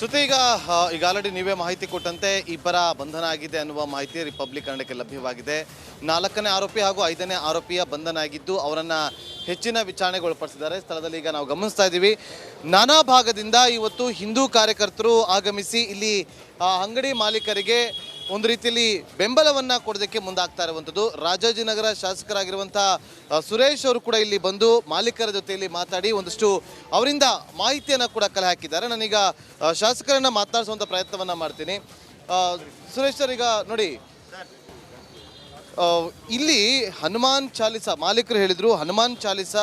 ಸುತ್ತ ಈಗ ಆಲ್ರೆಡಿ ನೀವೇ ಮಾಹಿತಿ ಕೊಟ್ಟಂತೆ ಇಬ್ಬರ ಬಂಧನ ಆಗಿದೆ ಅನ್ನುವ ಮಾಹಿತಿ ರಿಪಬ್ಲಿಕ್ ಕನ್ನಡಕ್ಕೆ ಲಭ್ಯವಾಗಿದೆ. 4ನೇ ಆರೋಪಿ ಹಾಗೂ 5ನೇ ಆರೋಪಿಯ ಬಂಧನ ಆಗಿದ್ದು ಅವರನ್ನು ಹೆಚ್ಚಿನ ವಿಚಾರಣೆಗೆ ಒಳಪಡಿಸಿದ್ದಾರೆ. ಸ್ಥಳದಲ್ಲಿ ಈಗ ನಾವು ಗಮನಿಸ್ತಾ ಇದ್ದೀವಿ, ನಾನಾ ಭಾಗದಿಂದ ಇವತ್ತು ಹಿಂದೂ ಕಾರ್ಯಕರ್ತರು ಆಗಮಿಸಿ ಇಲ್ಲಿ ಅಂಗಡಿ ಮಾಲೀಕರಿಗೆ ಒಂದು ರೀತಿಯಲ್ಲಿ ಬೆಂಬಲವನ್ನು ಕೊಡೋದಕ್ಕೆ ಮುಂದಾಗ್ತಾ ಇರುವಂಥದ್ದು. ರಾಜಾಜಿನಗರ ಶಾಸಕರಾಗಿರುವಂಥ ಸುರೇಶ್ ಅವರು ಕೂಡ ಇಲ್ಲಿ ಬಂದು ಮಾಲೀಕರ ಜೊತೆಯಲ್ಲಿ ಮಾತಾಡಿ ಒಂದಷ್ಟು ಅವರಿಂದ ಮಾಹಿತಿಯನ್ನು ಕೂಡ ಕಲೆ ಹಾಕಿದ್ದಾರೆ. ನಾನೀಗ ಶಾಸಕರನ್ನು ಮಾತನಾಡಿಸುವಂಥ ಪ್ರಯತ್ನವನ್ನು ಮಾಡ್ತೀನಿ. ಸುರೇಶ್ ಸರ್, ಈಗ ನೋಡಿ, ಇಲ್ಲಿ ಹನುಮಾನ್ ಚಾಲಿಸ ಮಾಲೀಕರು ಹೇಳಿದರು, ಹನುಮಾನ್ ಚಾಲಿಸ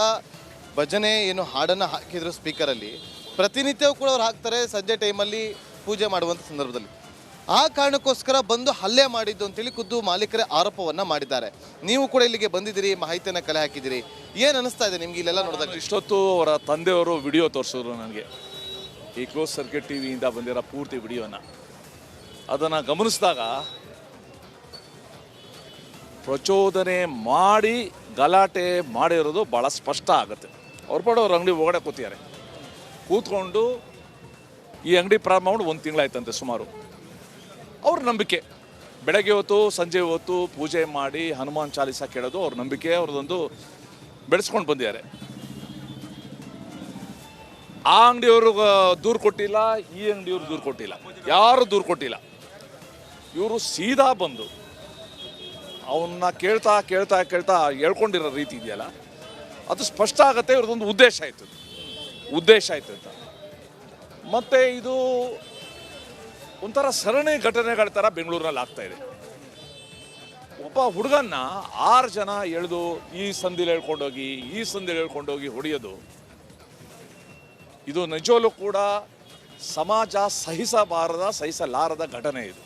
ಭಜನೆ ಏನು ಹಾಡನ್ನು ಹಾಕಿದ್ರು ಸ್ಪೀಕರಲ್ಲಿ, ಪ್ರತಿನಿತ್ಯವೂ ಕೂಡ ಅವ್ರು ಹಾಕ್ತಾರೆ ಸಂಜೆ ಟೈಮಲ್ಲಿ ಪೂಜೆ ಮಾಡುವಂಥ ಸಂದರ್ಭದಲ್ಲಿ. ಆ ಕಾರಣಕ್ಕೋಸ್ಕರ ಬಂದು ಹಲ್ಲೆ ಮಾಡಿದ್ದು ಅಂತೇಳಿ ಖುದ್ದು ಮಾಲೀಕರೇ ಆರೋಪವನ್ನು ಮಾಡಿದ್ದಾರೆ. ನೀವು ಕೂಡ ಇಲ್ಲಿಗೆ ಬಂದಿದ್ದೀರಿ, ಮಾಹಿತಿಯನ್ನು ಕಲೆ ಹಾಕಿದ್ದೀರಿ, ಏನು ಅನಿಸ್ತಾ ಇದೆ ನಿಮ್ಗೆ ಇಲ್ಲೆಲ್ಲ ನೋಡಿದಾಗ? ಇಷ್ಟೊತ್ತು ಅವರ ತಂದೆಯವರು ವಿಡಿಯೋ ತೋರಿಸಿದ್ರು ನನಗೆ, ಈ ಕ್ಲೋಸ್ ಸರ್ಕ್ಯೂಟ್ ಟಿವಿಯಿಂದ ಬಂದಿರೋ ಪೂರ್ತಿ ವಿಡಿಯೋನ. ಅದನ್ನು ಗಮನಿಸಿದಾಗ ಪ್ರಚೋದನೆ ಮಾಡಿ ಗಲಾಟೆ ಮಾಡಿರೋದು ಭಾಳ ಸ್ಪಷ್ಟ ಆಗುತ್ತೆ. ಅವ್ರ ಪಾಡು ಅವ್ರ ಅಂಗಡಿ ಒಳಗಡೆ ಕೂತಿದ್ದಾರೆ, ಕೂತ್ಕೊಂಡು ಈ ಅಂಗಡಿ ಪ್ರಾರಂಭ ಮಾಡಿ 1 ತಿಂಗಳಾಯ್ತಂತೆ ಸುಮಾರು. ಅವ್ರ ನಂಬಿಕೆ, ಬೆಳಗ್ಗೆ ಹೊತ್ತು ಸಂಜೆ ಹೊತ್ತು ಪೂಜೆ ಮಾಡಿ ಹನುಮಾನ್ ಚಾಲಿಸ ಕೇಳೋದು ಅವ್ರ ನಂಬಿಕೆ, ಅವ್ರದ್ದೊಂದು ಬೆಳೆಸ್ಕೊಂಡು ಬಂದಿದ್ದಾರೆ. ಆ ಅಂಗಡಿಯವರು ದೂರು ಕೊಟ್ಟಿಲ್ಲ, ಈ ಅಂಗಡಿಯವರು ದೂರು ಕೊಟ್ಟಿಲ್ಲ, ಯಾರು ದೂರು ಕೊಟ್ಟಿಲ್ಲ. ಇವರು ಸೀದಾ ಬಂದು ಅವನ್ನ ಕೇಳ್ತಾ ಕೇಳ್ತಾ ಕೇಳ್ತಾ ಹೇಳ್ಕೊಂಡಿರೋ ರೀತಿ ಇದೆಯಲ್ಲ, ಅದು ಸ್ಪಷ್ಟ ಆಗುತ್ತೆ ಇವ್ರದ್ದೊಂದು ಉದ್ದೇಶ ಆಯ್ತು ಅಂತ. ಮತ್ತು ಇದು ಒಂಥರ ಸರಣಿ ಘಟನೆಗಳ ಥರ ಬೆಂಗಳೂರಲ್ಲಿ ಆಗ್ತಾ ಇದೆ. ಒಬ್ಬ ಹುಡುಗನ್ನ 6 ಜನ ಎಳೆದು ಈ ಸಂದಿಲಿ ಹೇಳ್ಕೊಂಡೋಗಿ ಹೊಡೆಯೋದು, ಇದು ನಿಜವಲ್ಲೂ ಕೂಡ ಸಮಾಜ ಸಹಿಸಲಾರದ ಘಟನೆ ಇದು.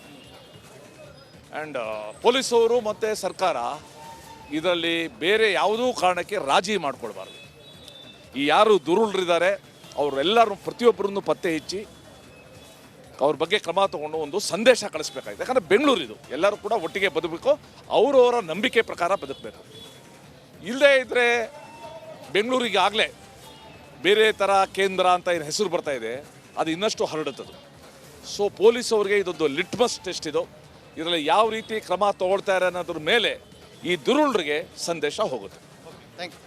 ಆ್ಯಂಡ್ ಪೊಲೀಸವರು ಮತ್ತು ಸರ್ಕಾರ ಇದರಲ್ಲಿ ಬೇರೆ ಯಾವುದೂ ಕಾರಣಕ್ಕೆ ರಾಜಿ ಮಾಡಿಕೊಳ್ಬಾರ್ದು. ಈ ಯಾರು ದುರುಳರಿದ್ದಾರೆ ಅವರೆಲ್ಲರೂ ಪ್ರತಿಯೊಬ್ಬರನ್ನು ಪತ್ತೆ ಹಚ್ಚಿ ಅವ್ರ ಬಗ್ಗೆ ಕ್ರಮ ತಗೊಂಡು ಒಂದು ಸಂದೇಶ ಕಳಿಸ್ಬೇಕಾಗಿದೆ. ಯಾಕಂದರೆ ಬೆಂಗಳೂರು ಇದು, ಎಲ್ಲರೂ ಕೂಡ ಒಟ್ಟಿಗೆ ಬದುಕಬೇಕು, ಅವರವರ ನಂಬಿಕೆ ಪ್ರಕಾರ ಬದುಕಬೇಕು. ಇಲ್ಲದೇ ಇದ್ದರೆ ಬೆಂಗಳೂರಿಗೆ ಆಗಲೇ ಬೇರೆ ಥರ ಕೇಂದ್ರ ಅಂತ ಏನು ಹೆಸರು ಬರ್ತಾ ಇದೆ, ಅದು ಇನ್ನಷ್ಟು ಹರಡುತ್ತದು. ಸೊ ಪೊಲೀಸವ್ರಿಗೆ ಇದೊಂದು ಲಿಟ್ಮಸ್ ಟೆಸ್ಟ್ ಇದು. ಇದರಲ್ಲಿ ಯಾವ ರೀತಿ ಕ್ರಮ ತಗೊಳ್ತಾರೆ ಅನ್ನೋದ್ರ ಮೇಲೆ ಈ ದುರುಳರಿಗೆ ಸಂದೇಶ ಹೋಗುತ್ತೆ. Thank you.